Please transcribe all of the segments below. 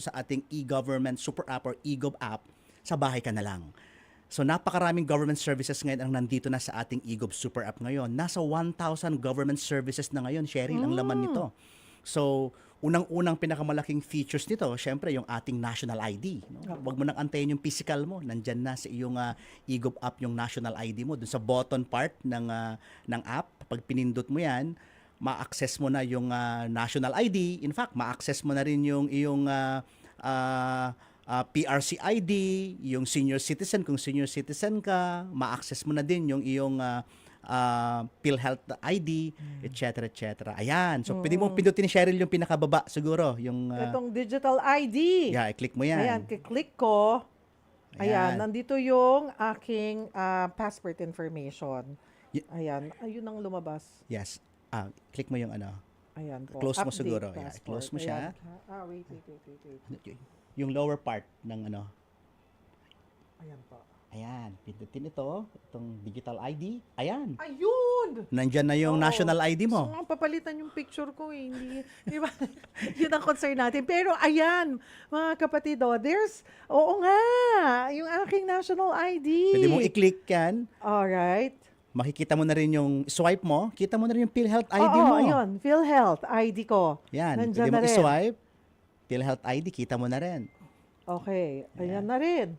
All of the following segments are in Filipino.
sa ating e-government super app or e-gov app, sa bahay ka na lang. So napakaraming government services ngayon ang nandito na sa ating e-gov super app ngayon. Nasa 1,000 government services na ngayon, Cheryl, ang laman nito. So, unang-unang pinakamalaking features nito, syempre yung ating national ID. No? Huwag mo nang antayin yung physical mo. Nandyan na sa iyong e-gov app yung national ID mo. Doon sa button part ng app, pag pinindot mo yan, ma-access mo na yung national ID. In fact, ma-access mo na rin yung iyong PRC ID, yung senior citizen, kung senior citizen ka, ma-access mo na din yung iyong PhilHealth ID, etc. etc. Ayan. So, pwede mong pindutin ni Cheryl yung pinakababa siguro. Yung, Itong digital ID. yeah, i-click mo yan. Ayan, click ko. Ayan, Ayan. nandito yung aking passport information. Ayan, ayun ang lumabas. Yes. Click mo yung ano. Ayan po. Close mo Update siguro. Yeah, passport. close mo siya. Ayan. Wait. Yung lower part ng ano. Ayan po. Ayan. Pindutin ito. Itong digital ID. Ayan. Ayun! Nandyan na yung Oo. national ID mo. So, nga, papalitan yung picture ko eh. Hindi, di ba? Yun ang concern natin. Pero ayan, mga kapatid, oo nga, yung aking national ID. Pwede mong i-click yan. Alright. Makikita mo na rin yung swipe mo. Kita mo na rin yung PhilHealth ID Oo, mo. ayun. PhilHealth ID ko. Yan. Nandyan Pwede na mong rin. i-swipe. PhilHealth ID, kita mo na rin. Okay. Ayan na rin.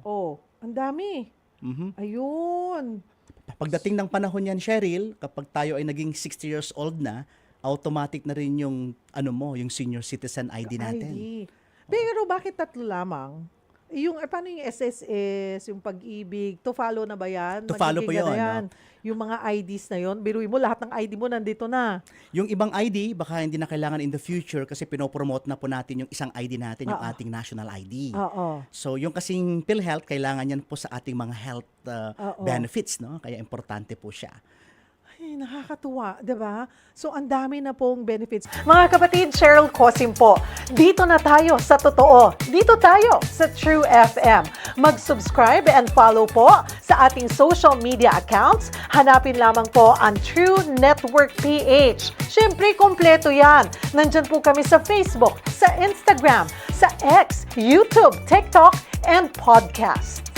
Oh, ang dami. Mhm. Ayun. Pagdating ng panahon yan, Cheryl, kapag tayo ay naging 60 years old na, automatic na rin yung ano mo, yung senior citizen ID natin. ID. Pero bakit tatlo lamang? Yung, paano yung SSS, yung pag-ibig, to follow na ba yan? To follow po Magiging yun, na yung mga IDs na yon, biruin mo, lahat ng ID mo nandito na. Yung ibang ID, baka hindi na kailangan in the future kasi pinopromote na po natin yung isang ID natin, yung ating national ID. Oo. So, yung kasing PhilHealth, kailangan yan po sa ating mga health benefits, no? Kaya importante po siya. Ay, nakakatuwa, 'di ba? So, ang dami na pong benefits. Mga kapatid, Cheryl Cosim po. Dito na tayo sa totoo. Dito tayo sa True FM. Mag-subscribe and follow po sa ating social media accounts. Hanapin lamang po ang True Network PH. Siyempre, kompleto yan. Nandyan po kami sa Facebook, sa Instagram, sa X, YouTube, TikTok, and podcast.